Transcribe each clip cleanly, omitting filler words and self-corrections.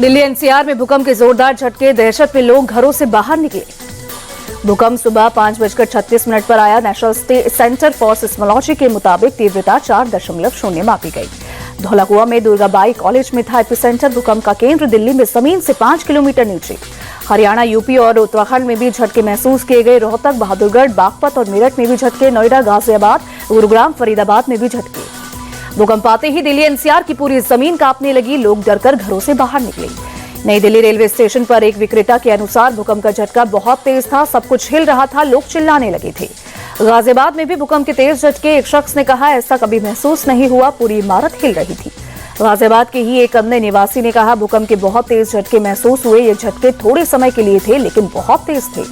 Delhi NCR में भूकंप के जोरदार झटके, दहशत में लोग घरों से बाहर निकले। भूकंप सुबह 5:36 पर आया। नेशनल सेंटर फॉर सिस्मोलॉजी के मुताबिक तीव्रता 4.0 मापी गई। धौलाकुआं में दुर्गाबाई कॉलेज में था एपिसेंटर। भूकंप का केंद्र दिल्ली में जमीन से 5 किलोमीटर नीचे। हरियाणा, यूपी और उत्तराखंड में भी झटके महसूस किए गए। रोहतक, बहादुरगढ़, बागपत और मेरठ में भी झटके। नोएडा, गाजियाबाद, गुरुग्राम, फरीदाबाद में भी झटके। भूकंप आते ही दिल्ली एनसीआर की पूरी जमीन कांपने लगी। लोग डरकर घरों से बाहर निकले। नई दिल्ली रेलवे स्टेशन पर एक विक्रेता के अनुसार भूकंप का झटका बहुत तेज था। सब कुछ हिल रहा था, लोग चिल्लाने लगे थे। गाजियाबाद में भी भूकंप के तेज झटके। एक शख्स ने कहा, ऐसा कभी महसूस नहीं हुआ, पूरी इमारत हिल रही थी। गाजियाबाद के ही एक अन्य निवासी ने कहा, भूकंप के बहुत तेज झटके महसूस हुए। ये झटके थोड़े समय के लिए थे, लेकिन बहुत तेज थे।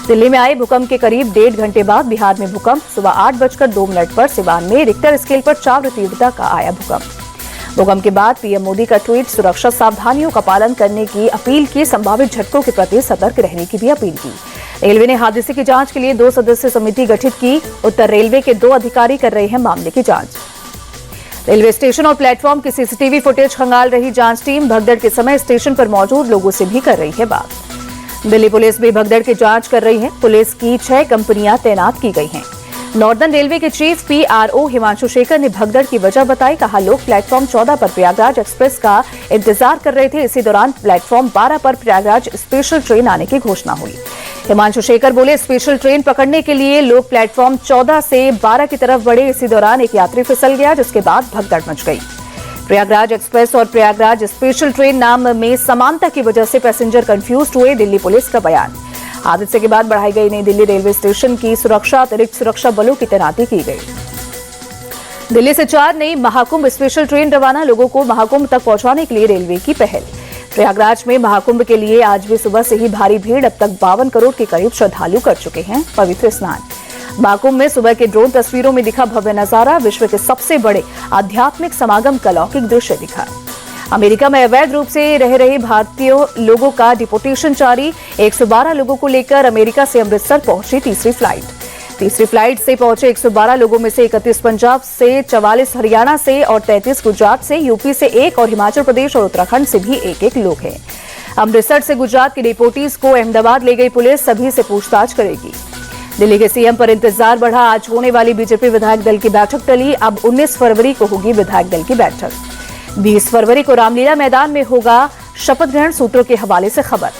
दिल्ली में आए भूकंप के करीब 1.5 घंटे बाद बिहार में भूकंप। सुबह 8:02 पर सिवान में रिक्टर स्केल पर 4 तीव्रता का आया भूकंप। भूकंप के बाद पीएम मोदी का ट्वीट, सुरक्षा सावधानियों का पालन करने की अपील की। संभावित झटकों के प्रति सतर्क रहने की भी अपील की। रेलवे ने हादसे की जांच के लिए 2 सदस्यीय समिति गठित की। उत्तर रेलवे के 2 अधिकारी कर रहे हैं मामले की जांच। रेलवे स्टेशन और प्लेटफॉर्म की सीसीटीवी फुटेज खंगाल रही जांच टीम। भगदड़ के समय स्टेशन पर मौजूद लोगों से भी कर रही है बात। दिल्ली पुलिस भी भगदड़ की जांच कर रही है। पुलिस की 6 कंपनियां तैनात की गई हैं। नॉर्दर्न रेलवे के चीफ पीआरओ हिमांशु शेखर ने भगदड़ की वजह बताई। कहा, लोग प्लेटफॉर्म 14 पर प्रयागराज एक्सप्रेस का इंतजार कर रहे थे। इसी दौरान प्लेटफॉर्म 12 पर प्रयागराज स्पेशल ट्रेन आने की घोषणा हुई। हिमांशु शेखर बोले, स्पेशल ट्रेन पकड़ने के लिए लोग प्लेटफॉर्म 14 से 12 की तरफ बढ़े। इसी दौरान एक यात्री फिसल गया, जिसके बाद भगदड़ मच गई। प्रयागराज एक्सप्रेस और प्रयागराज स्पेशल ट्रेन नाम में समानता की वजह से पैसेंजर कंफ्यूज हुए। दिल्ली पुलिस का बयान। हादसे के बाद बढ़ाई गई नई दिल्ली रेलवे स्टेशन की सुरक्षा, अतिरिक्त सुरक्षा बलों की तैनाती की गई। दिल्ली से 4 नई महाकुंभ स्पेशल ट्रेन रवाना। लोगों को महाकुंभ तक पहुंचाने के लिए रेलवे की पहल। प्रयागराज में महाकुंभ के लिए आज भी सुबह से ही भारी भीड़। अब तक 52 करोड़ के करीब श्रद्धालु कर चुके हैं पवित्र स्नान। महाकुंभ में सुबह के ड्रोन तस्वीरों में दिखा भव्य नजारा। विश्व के सबसे बड़े आध्यात्मिक समागम का अलौकिक दृश्य दिखा। अमेरिका में अवैध रूप से रह रहे भारतीय लोगों का डिपोर्टेशन जारी। 112 लोगों को लेकर अमेरिका से अमृतसर पहुंची तीसरी फ्लाइट से पहुंचे 112 लोगों में से 31 पंजाब से, 44 हरियाणा से और 33 गुजरात से, यूपी से 1 और हिमाचल प्रदेश और उत्तराखंड से भी 1-1 लोग हैं। अमृतसर से गुजरात के डिपोटीज को अहमदाबाद ले गई पुलिस। सभी से पूछताछ करेगी। दिल्ली के सीएम पर इंतजार बढ़ा। आज होने वाली बीजेपी विधायक दल की बैठक टली। अब 19 फरवरी को होगी विधायक दल की बैठक। 20 फरवरी को रामलीला मैदान में होगा शपथ ग्रहण। सूत्रों के हवाले से खबर।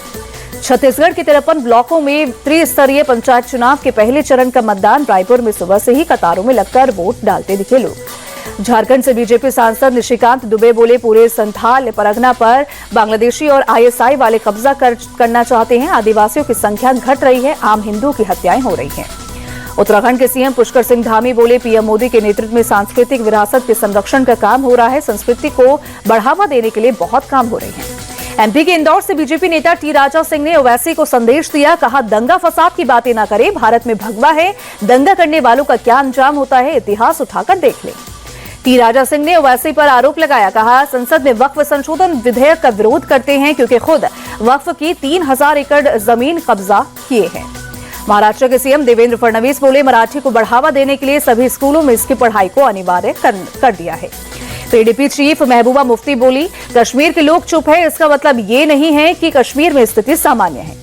छत्तीसगढ़ के 53 ब्लॉकों में त्रिस्तरीय पंचायत चुनाव के पहले चरण का मतदान। रायपुर में सुबह से ही कतारों में लगकर वोट डालते दिखे लोग। झारखंड से बीजेपी सांसद निशिकांत दुबे बोले, पूरे संथाल परगना पर बांग्लादेशी और आईएसआई वाले कब्जा करना चाहते हैं। आदिवासियों की संख्या घट रही है। आम हिंदुओं की हत्याएं हो रही हैं। उत्तराखंड के सीएम पुष्कर सिंह धामी बोले, पीएम मोदी के नेतृत्व में सांस्कृतिक विरासत के संरक्षण का काम हो रहा है। संस्कृति को बढ़ावा देने के लिए बहुत काम हो रहे हैं। एमपी के इंदौर से बीजेपी नेता टी राजा सिंह ने ओवैसी को संदेश दिया। कहा, दंगा फसाद की बातें न करें। भारत में भगवा है। दंगा करने वालों का क्या अंजाम होता है, इतिहास उठाकर देख लें। टी राजा सिंह ने ओवैसी पर आरोप लगाया। कहा, संसद में वक्फ संशोधन विधेयक का विरोध करते हैं क्योंकि खुद वक्फ की 3000 एकड़ जमीन कब्जा किए हैं। महाराष्ट्र के सीएम देवेंद्र फडणवीस बोले, मराठी को बढ़ावा देने के लिए सभी स्कूलों में इसकी पढ़ाई को अनिवार्य कर दिया है। पीडीपी चीफ महबूबा मुफ्ती बोली, कश्मीर के लोग चुप है, इसका मतलब ये नहीं है कि कश्मीर में स्थिति सामान्य है।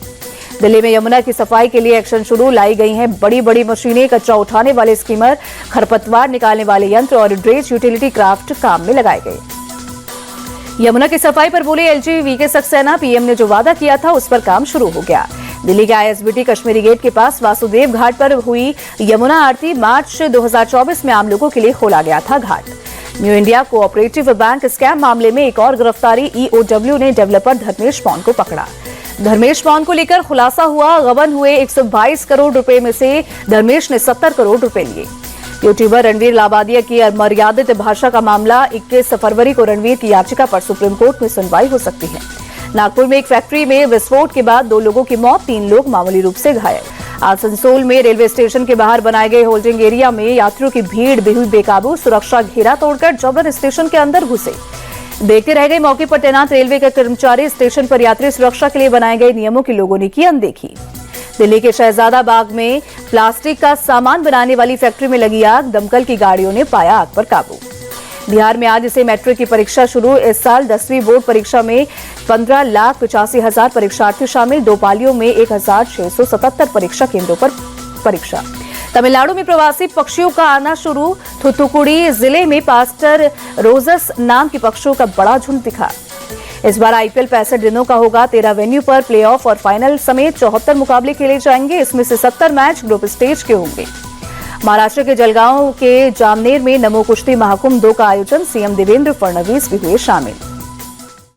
दिल्ली में यमुना की सफाई के लिए एक्शन शुरू। लाई गई हैं बड़ी बड़ी मशीनें। कचरा उठाने वाले स्कीमर, खरपतवार निकालने वाले यंत्र और ड्रेज यूटिलिटी क्राफ्ट काम में लगाए गए। यमुना की सफाई पर बोले एलजी वीके सक्सेना, पीएम ने जो वादा किया था उस पर काम शुरू हो गया। दिल्ली के आईएसबीटी कश्मीरी गेट के पास वासुदेव घाट पर हुई यमुना आरती। मार्च 2024 में आम लोगों के लिए खोला गया था घाट। New India cooperative bank scam मामले में एक और गिरफ्तारी। ईओडब्ल्यू ने डेवलपर धर्मेश पॉन को पकड़ा। धर्मेश पॉन को लेकर खुलासा हुआ। गबन हुए 122 करोड़ रुपए में से धर्मेश ने 70 करोड़ रुपए लिए। यूट्यूबर रणवीर लाबादिया की अमर्यादित भाषा का मामला। 21 फरवरी को रणवीर की याचिका पर सुप्रीम कोर्ट में सुनवाई हो सकती है। नागपुर में एक फैक्ट्री में विस्फोट के बाद 2 लोगों की मौत, 3 लोग मामूली रूप से घायल। आसनसोल में रेलवे स्टेशन के बाहर बनाए गए होल्डिंग एरिया में यात्रियों की भीड़ हुई बेकाबू। सुरक्षा घेरा तोड़कर जबरन स्टेशन के अंदर घुसे। देखते रह गए मौके पर तैनात रेलवे के कर्मचारी। स्टेशन पर यात्री सुरक्षा के लिए बनाए गए नियमों की लोगों ने की अनदेखी। दिल्ली के शहजादा बाग में प्लास्टिक का सामान बनाने वाली फैक्ट्री में लगी आग। दमकल की गाड़ियों ने पाया आग पर काबू। बिहार में आज से मैट्रिक की परीक्षा शुरू। इस साल 10वीं बोर्ड परीक्षा में 15,85,000 परीक्षार्थी शामिल। 2 पालियों में 1,677 परीक्षा केंद्रों पर परीक्षा। तमिलनाडु में प्रवासी पक्षियों का आना शुरू। थूथुकुड़ी जिले में पास्टर रोजस नाम के पक्षियों का बड़ा झुंड दिखा। इस बार आईपीएल 65 दिनों का होगा। 13 वेन्यू पर प्लेऑफ और फाइनल समेत 74 मुकाबले खेले जाएंगे। इसमें से 70 मैच ग्रुप स्टेज के होंगे। महाराष्ट्र के जलगांव के जामनेर में नमो कुश्ती महाकुंभ 2 का आयोजन। सीएम देवेंद्र फडणवीस भी हुए शामिल।